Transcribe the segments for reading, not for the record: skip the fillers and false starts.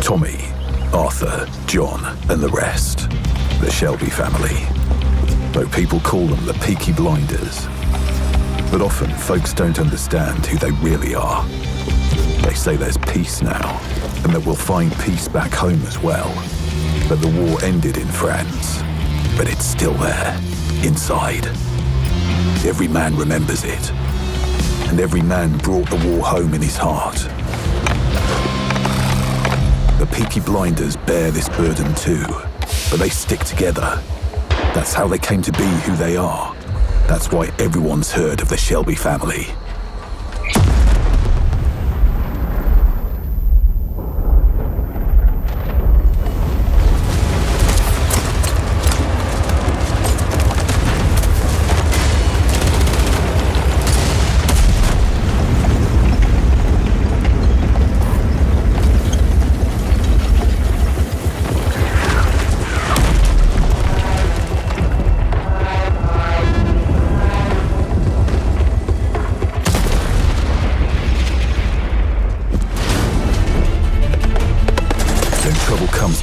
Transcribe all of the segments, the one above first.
Tommy, Arthur, John, and the rest. The Shelby family. Though people call them the Peaky Blinders. But often folks don't understand who they really are. They say there's peace now, and that we'll find peace back home as well. But the war ended in France. But it's still there, inside. Every man remembers it. And every man brought the war home in his heart. The Peaky Blinders bear this burden too, but they stick together. That's how they came to be who they are. That's why everyone's heard of the Shelby family.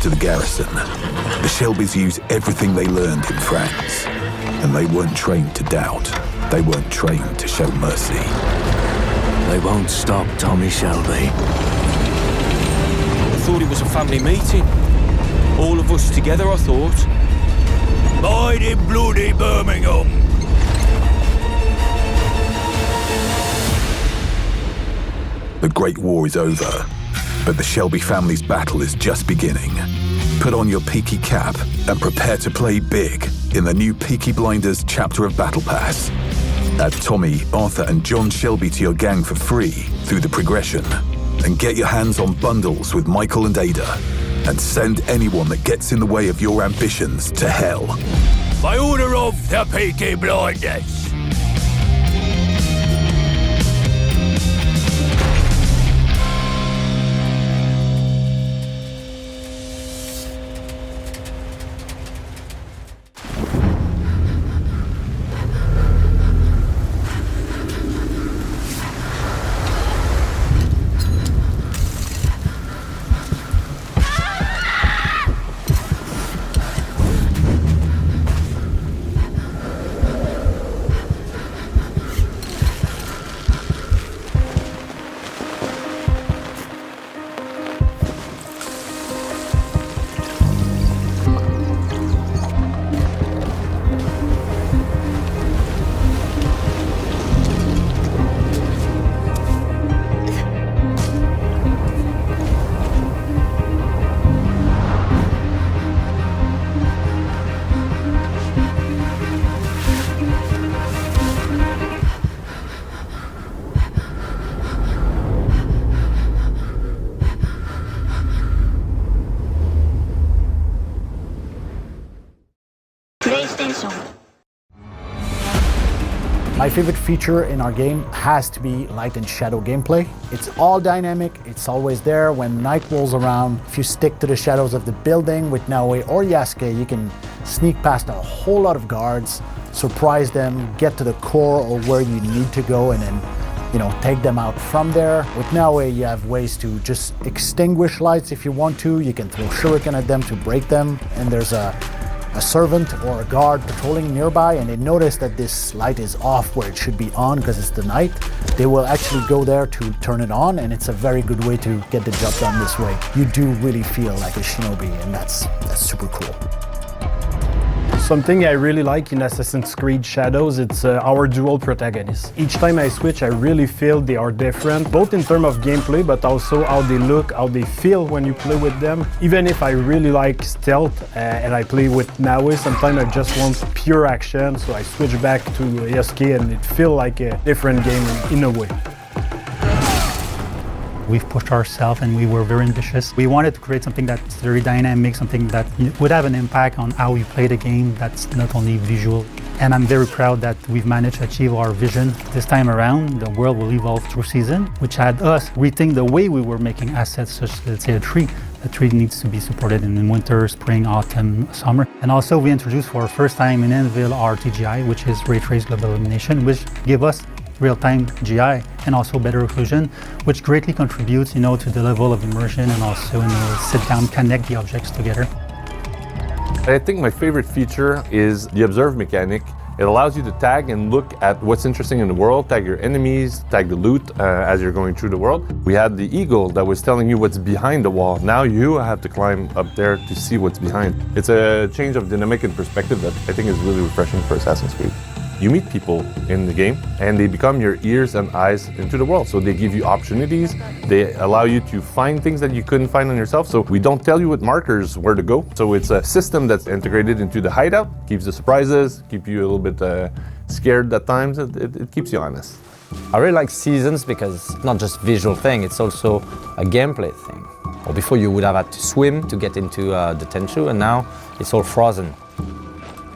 To the garrison, the Shelbys use everything they learned in France. And they weren't trained to doubt. They weren't trained to show mercy. They won't stop Tommy Shelby. I thought it was a family meeting. All of us together, I thought. Mighty bloody Birmingham! The Great War is over. But the Shelby family's battle is just beginning. Put on your Peaky cap and prepare to play big in the new Peaky Blinders chapter of Battle Pass. Add Tommy, Arthur and John Shelby to your gang for free through the progression. And get your hands on bundles with Michael and Ada. And send anyone that gets in the way of your ambitions to hell. By order of the Peaky Blinders. My favorite feature in our game has to be light and shadow gameplay. It's all dynamic, it's always there. When night rolls around, if you stick to the shadows of the building with Naoe or Yasuke, you can sneak past a whole lot of guards, surprise them, get to the core or where you need to go, and then take them out from there. With Naoe, you have ways to just extinguish lights if you want to. You can throw shuriken at them to break them, and there's a servant or a guard patrolling nearby and they notice that this light is off where it should be on because it's the night, they will actually go there to turn it on, and it's a very good way to get the job done this way. You do really feel like a shinobi, and that's super cool. Something I really like in Assassin's Creed Shadows, it's our dual protagonists. Each time I switch, I really feel they are different, both in terms of gameplay, but also how they look, how they feel when you play with them. Even if I really like stealth and I play with Naoe, sometimes I just want pure action, so I switch back to Yasuke and it feels like a different game in a way. We've pushed ourselves and we were very ambitious. We wanted to create something that's very dynamic, something that would have an impact on how you play the game, that's not only visual. And I'm very proud that we've managed to achieve our vision. This time around, the world will evolve through season, which had us rethink the way we were making assets, such as, let's say, a tree. A tree needs to be supported in winter, spring, autumn, summer. And also we introduced for the first time in Anvil our TGI, which is Ray Trace Global Illumination, which gave us real-time GI and also better occlusion, which greatly contributes, to the level of immersion and also, sit down, connect the objects together. I think my favorite feature is the observe mechanic. It allows you to tag and look at what's interesting in the world, tag your enemies, tag the loot as you're going through the world. We had the eagle that was telling you what's behind the wall. Now you have to climb up there to see what's behind. It's a change of dynamic and perspective that I think is really refreshing for Assassin's Creed. You meet people in the game and they become your ears and eyes into the world. So they give you opportunities, they allow you to find things that you couldn't find on yourself. So we don't tell you with markers where to go. So it's a system that's integrated into the hideout, keeps the surprises, keep you a little bit scared at times, it keeps you honest. I really like Seasons because it's not just visual thing, it's also a gameplay thing. Or before you would have had to swim to get into the Tenchu, and now it's all frozen.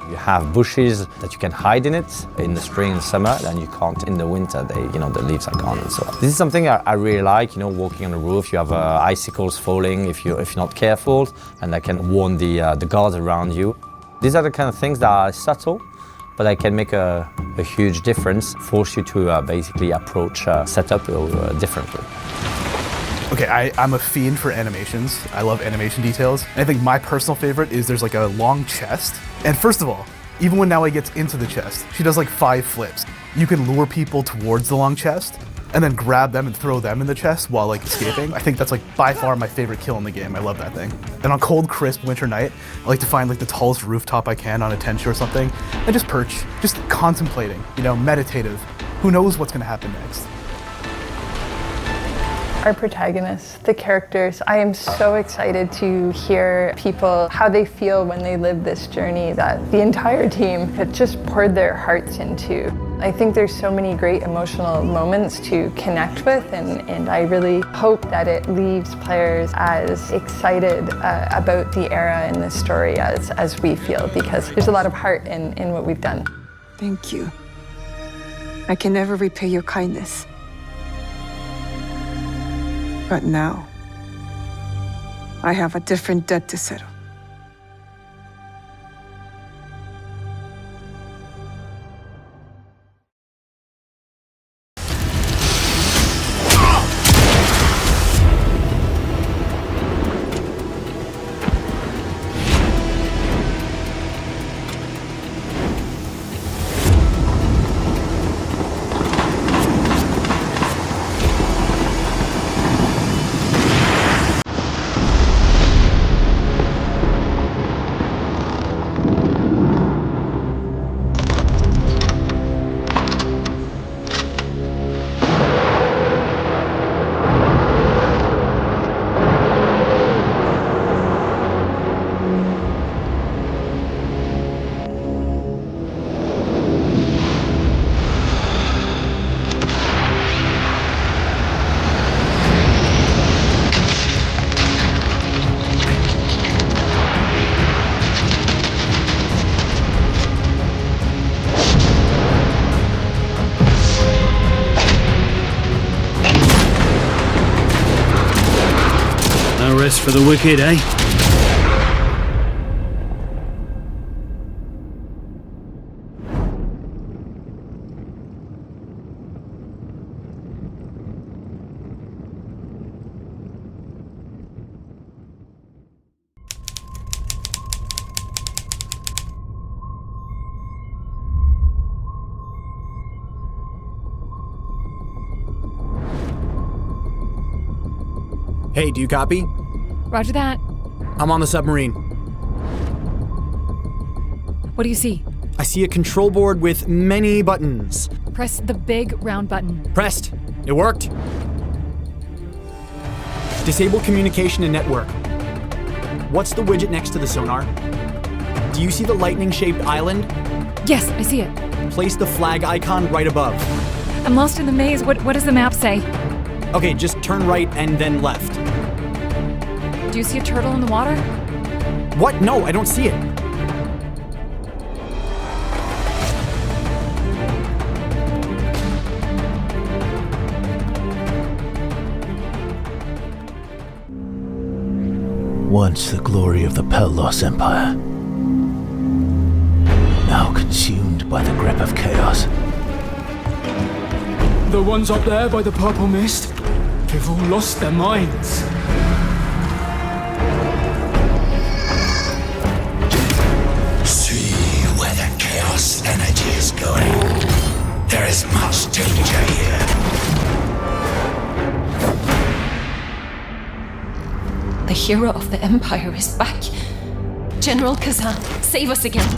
You have bushes that you can hide in it in the spring and summer, and you can't in the winter. The leaves are gone and so on. This is something I really like. Walking on the roof, you have icicles falling if you're not careful, and that can warn the guards around you. These are the kind of things that are subtle, but they can make a huge difference. Force you to basically approach setup differently. Okay, I'm a fiend for animations. I love animation details. And I think my personal favorite is there's like a long chest. And first of all, even when Naoi gets into the chest, she does like 5 flips. You can lure people towards the long chest and then grab them and throw them in the chest while like escaping. I think that's like by far my favorite kill in the game. I love that thing. And on cold, crisp winter night, I like to find like the tallest rooftop I can on a Tenchu or something and just perch, just contemplating, meditative. Who knows what's gonna happen next? Our protagonists, the characters, I am so excited to hear people, how they feel when they live this journey that the entire team had just poured their hearts into. I think there's so many great emotional moments to connect with, and I really hope that it leaves players as excited about the era and the story as we feel, because there's a lot of heart in what we've done. Thank you. I can never repay your kindness. But now, I have a different debt to settle. Rest for the wicked, eh? Hey, do you copy? Roger that. I'm on the submarine. What do you see? I see a control board with many buttons. Press the big round button. Pressed. It worked. Disable communication and network. What's the widget next to the sonar? Do you see the lightning-shaped island? Yes, I see it. Place the flag icon right above. I'm lost in the maze. What does the map say? Okay, just turn right and then left. Do you see a turtle in the water? What? No, I don't see it. Once the glory of the Pellos Empire, now consumed by the grip of chaos. The ones up there by the purple mist, they've all lost their minds. See where the chaos energy is going. There is much danger here. The hero of the Empire is back. General Khazan, save us again.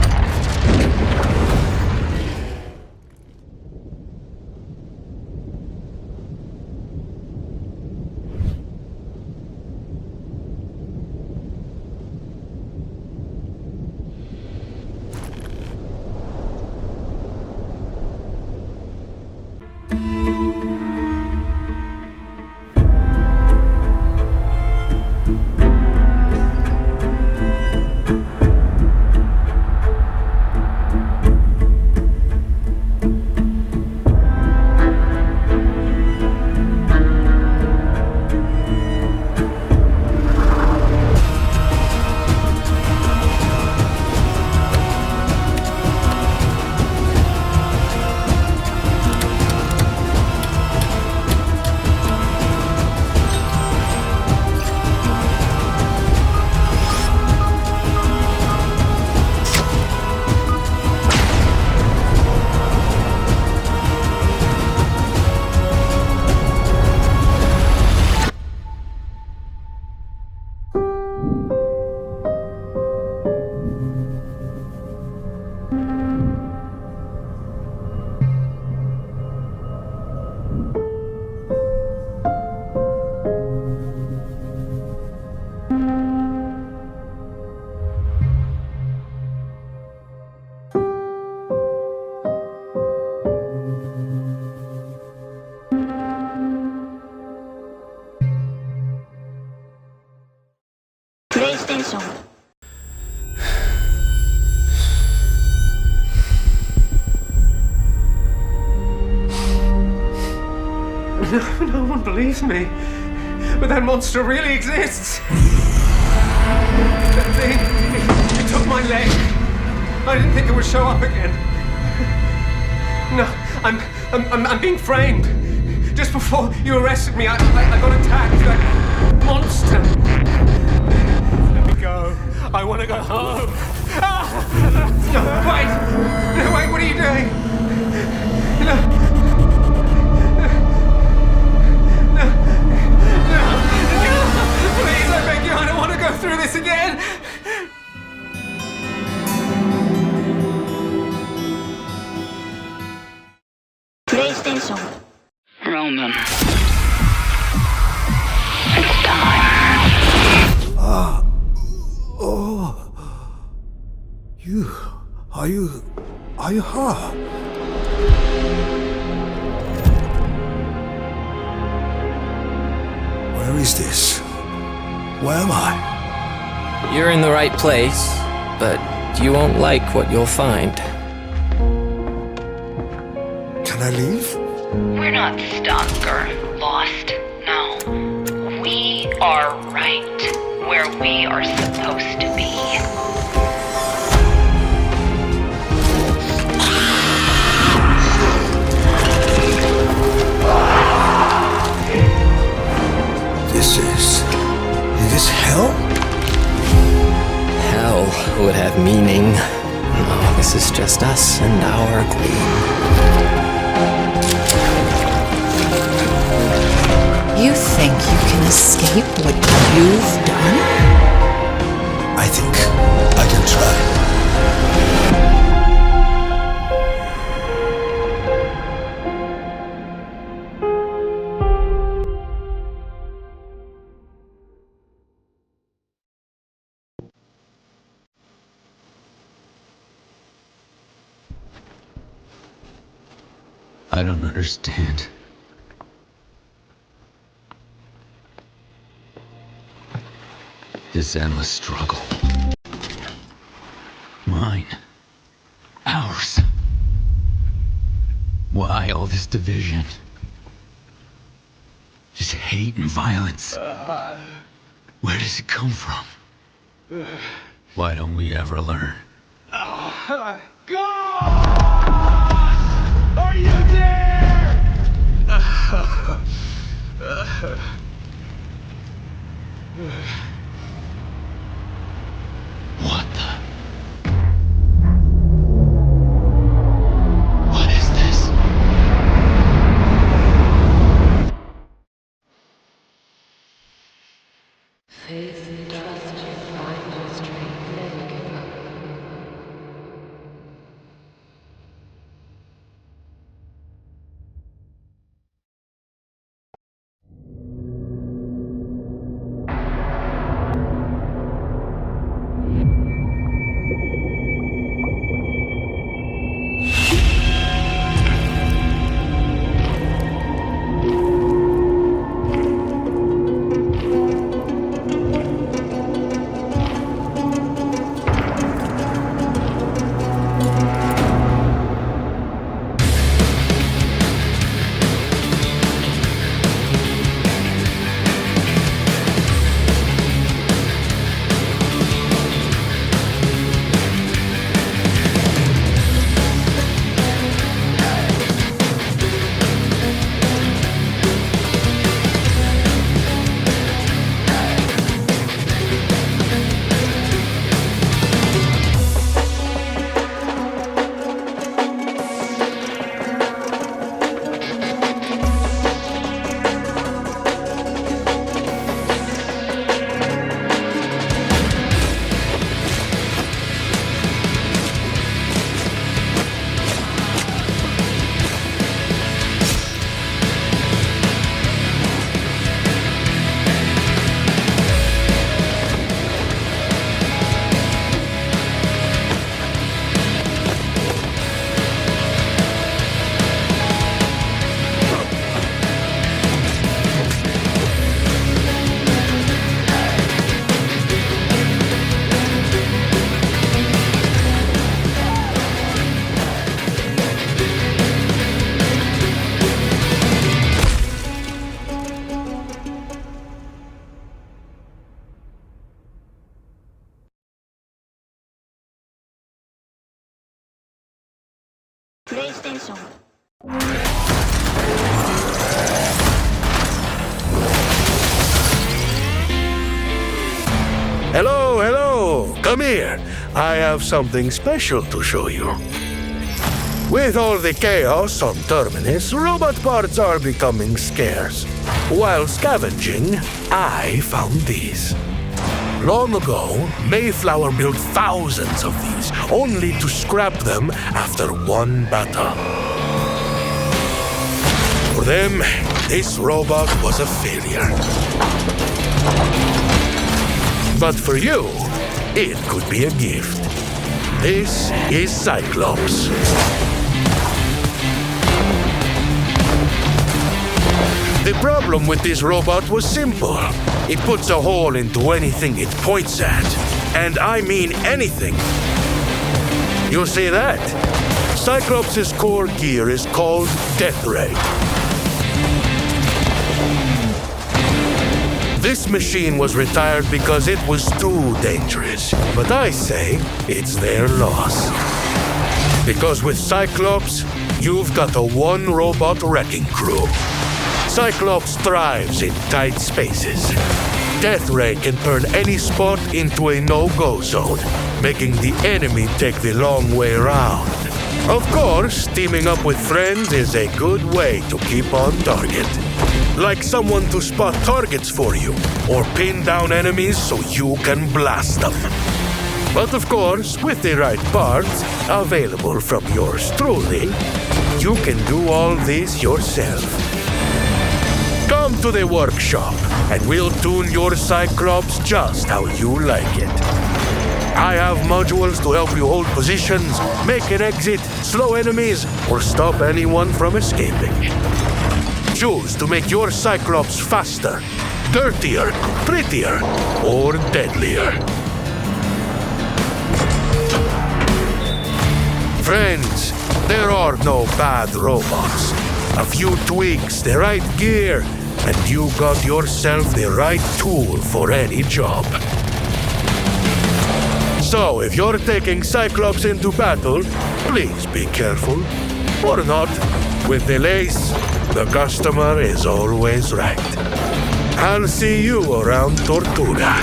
PlayStation. No one believes me. But that monster really exists. That thing, it took my leg. I didn't think it would show up again. No, I'm being framed. Just before you arrested me, I got attacked. That monster. Let me go. I want to go home. Ah! No, wait. No, wait, what are you doing? No. Please, I beg you, I don't want to go through this again! PlayStation. Roman. It's time. Are you her? Where is this? Where am I? You're in the right place, but you won't like what you'll find. Can I leave? We're not stuck or lost. No. We are right where we are supposed to be. Is this hell? Hell would have meaning. No, this is just us and our queen. You think you can escape what you've done? I think I can try. I don't understand. This endless struggle. Mine. Ours. Why all this division? Just hate and violence. Where does it come from? Why don't we ever learn? God! Are you there? What the? What is this? Face the dust, find your strength, never give up. PlayStation. Hello, hello! Come here. I have something special to show you. With all the chaos on Terminus, robot parts are becoming scarce. While scavenging, I found these. Long ago, Mayflower built thousands of these, only to scrap them after one battle. For them, this robot was a failure. But for you, it could be a gift. This is Cyclops. The problem with this robot was simple. It puts a hole into anything it points at. And I mean anything. You see that? Cyclops' core gear is called Death Ray. This machine was retired because it was too dangerous. But I say it's their loss. Because with Cyclops, you've got a one-robot wrecking crew. Cyclops thrives in tight spaces. Death Ray can turn any spot into a no-go zone, making the enemy take the long way around. Of course, teaming up with friends is a good way to keep on target. Like someone to spot targets for you, or pin down enemies so you can blast them. But of course, with the right parts, available from yours truly, you can do all this yourself. Come to the workshop, and we'll tune your Cyclops just how you like it. I have modules to help you hold positions, make an exit, slow enemies, or stop anyone from escaping. Choose to make your Cyclops faster, dirtier, prettier, or deadlier. Friends, there are no bad robots. A few tweaks, the right gear, and you got yourself the right tool for any job. So, if you're taking Cyclops into battle, please be careful. Or not. With delays, The customer is always right. I'll see you around Tortuga.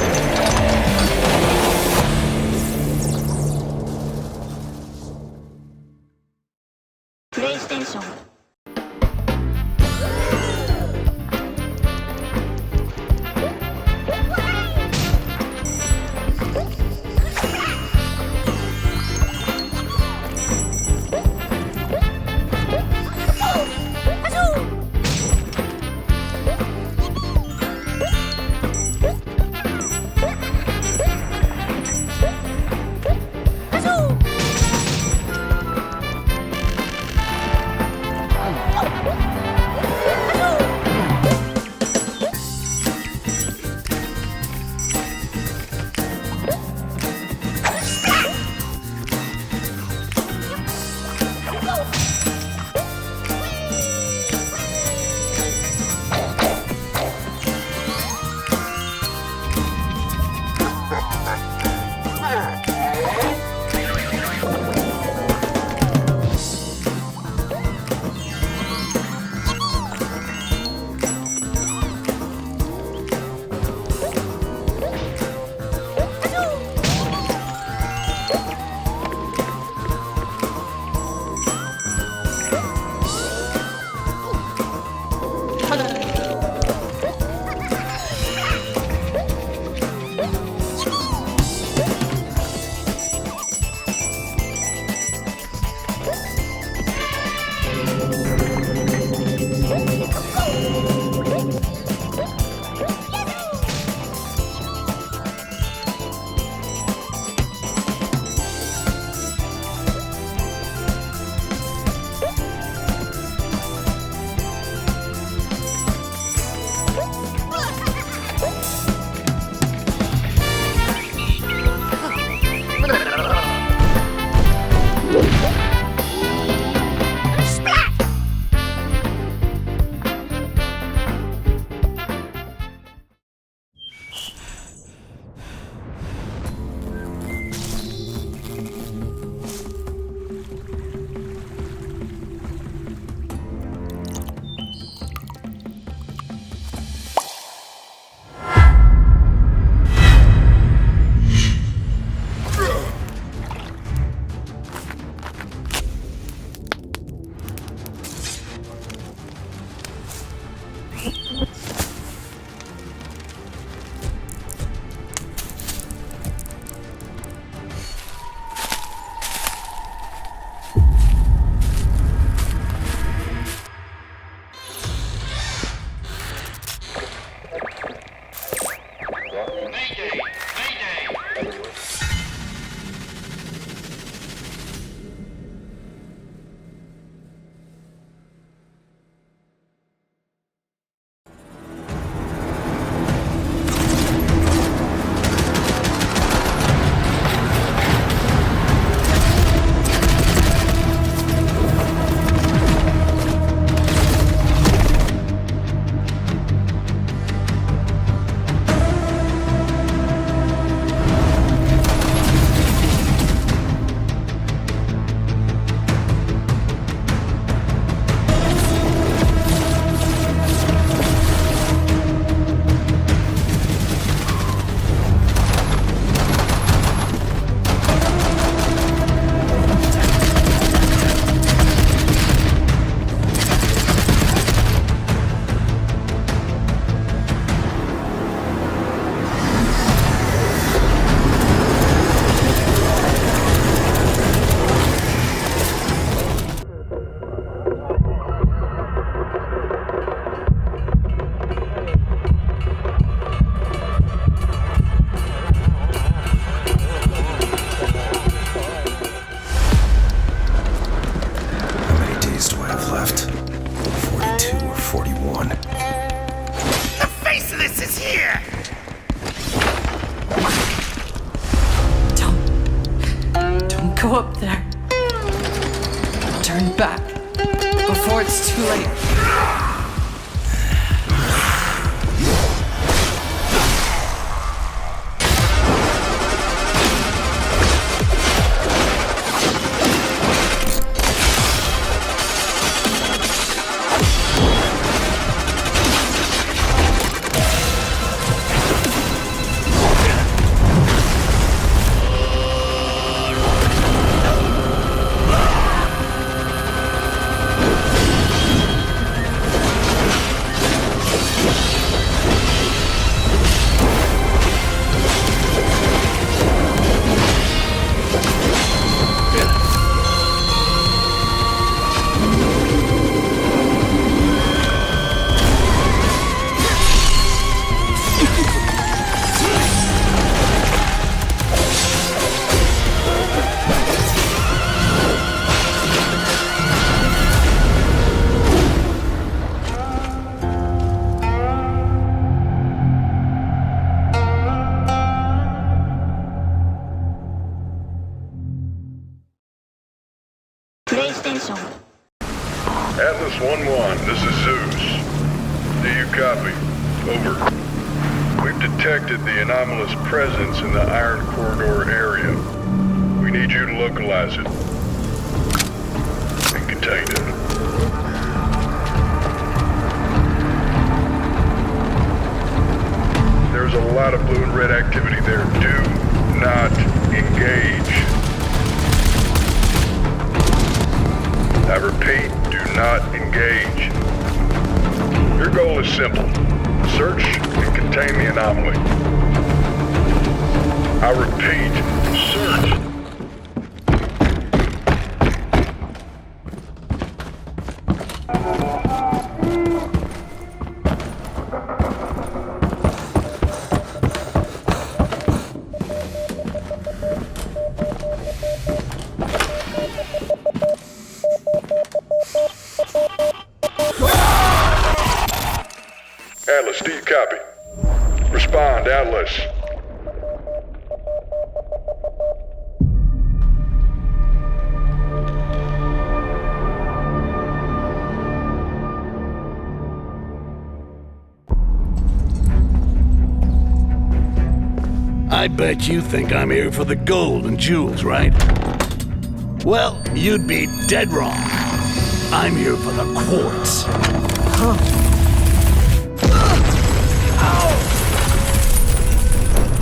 PlayStation. Go up there. Turn back before it's too late. Atlas 1-1, this is Zeus. Do you copy? Over. We've detected the anomalous presence in the Iron Corridor area. We need you to localize it and contain it. There's a lot of blue and red activity there. Do not engage. I repeat, do not engage. Your goal is simple. Search and contain the anomaly. I repeat, search. Atlas, do you copy? Respond, Atlas. I bet you think I'm here for the gold and jewels, right? Well, you'd be dead wrong. I'm here for the quartz.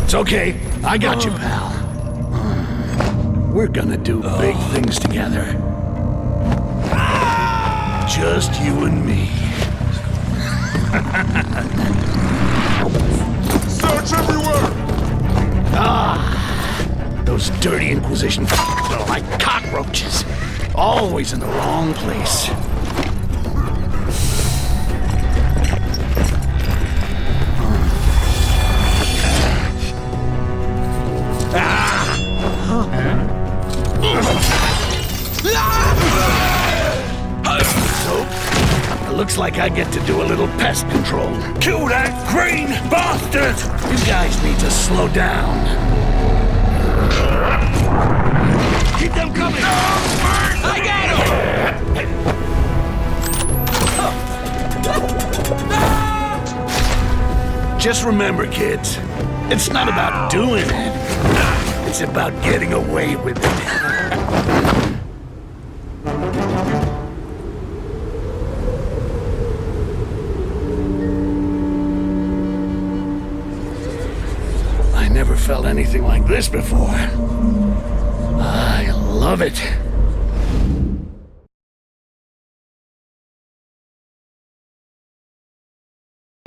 It's okay. I got you, pal. We're gonna do big things together. Just you and me. Search everywhere! Those dirty Inquisition are like cockroaches. Always in the wrong place. So, it looks like I get to do a little pest control. Kill that green bastard! You guys need to slow down. Keep them coming! I got him! Just remember, kids, it's not about doing it. It's about getting away with it. I never felt anything like this before. I love it.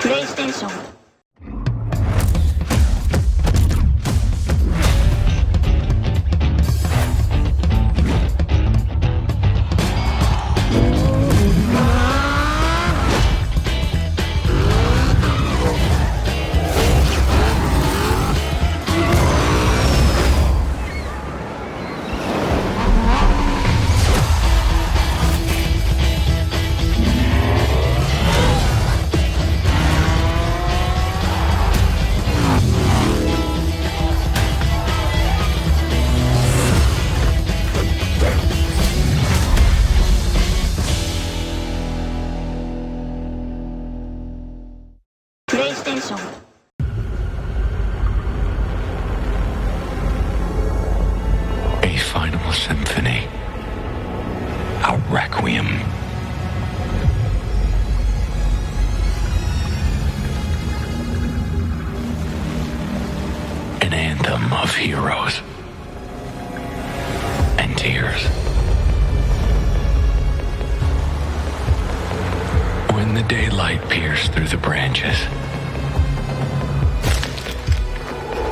PlayStation. A final symphony. A requiem. An anthem of heroes and tears. When the daylight pierced through the branches,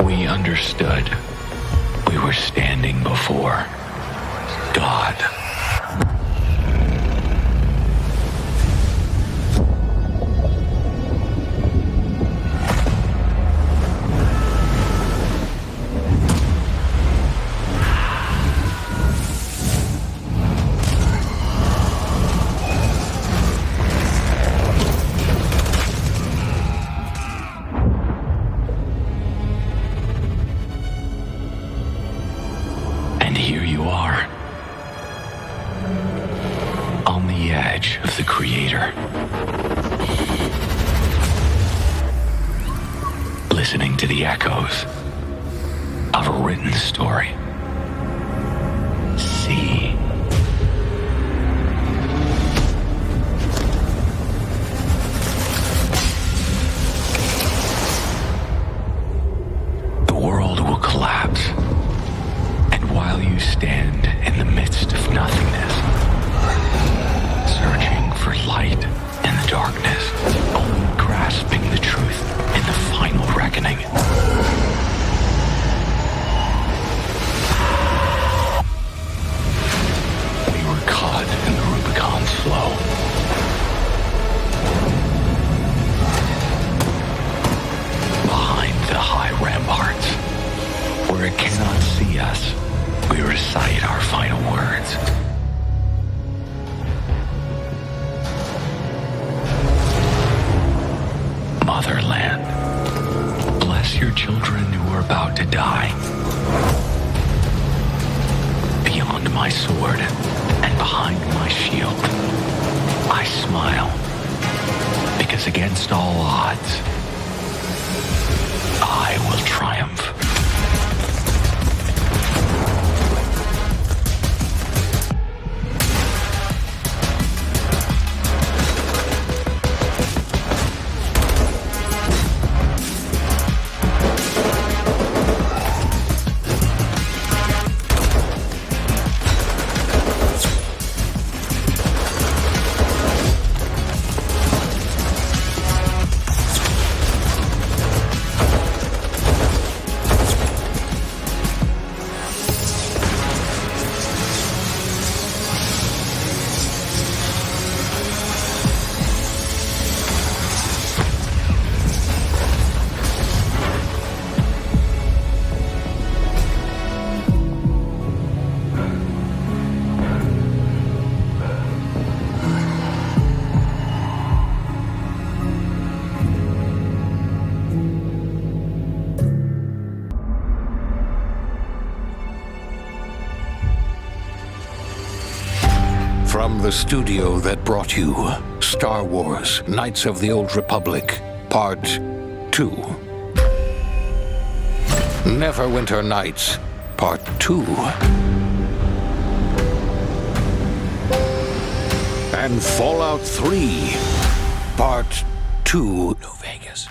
we understood we were standing before God. to the echoes of a written story. See. The world will collapse, and while you stand in the midst of nothingness, searching for light in the darkness, only grasping the truth in the final reckoning. We were caught in the Rubicon's flow. Behind the high ramparts, where it cannot see us, we recite our final words. Motherland, bless your children who are about to die. Beyond my sword and behind my shield, I smile, because against all odds, I will triumph. From the studio that brought you Star Wars Knights of the Old Republic, Part 2. Neverwinter Nights, Part 2. And Fallout 3, Part 2. New Vegas.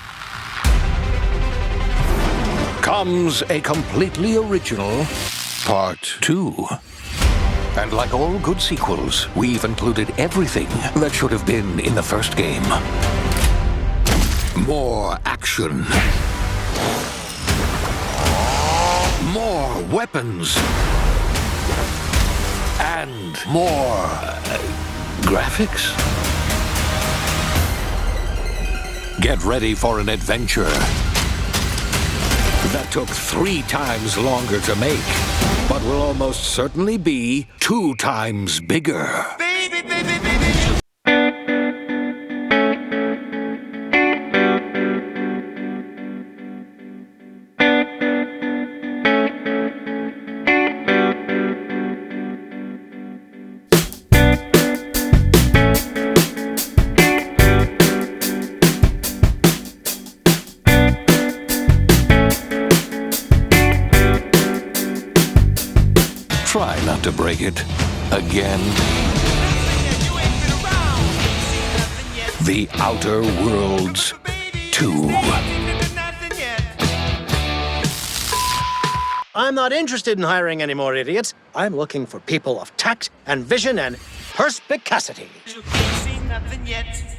Comes a completely original Part 2. And like all good sequels, we've included everything that should have been in the first game. More action. More weapons. And more graphics. Get ready for an adventure that took 3 times longer to make, but will almost certainly be 2 times bigger. Baby, baby, baby. Try not to break it again. The Outer Worlds 2. I'm not interested in hiring any more idiots. I'm looking for people of tact and vision and perspicacity. Seen nothing yet.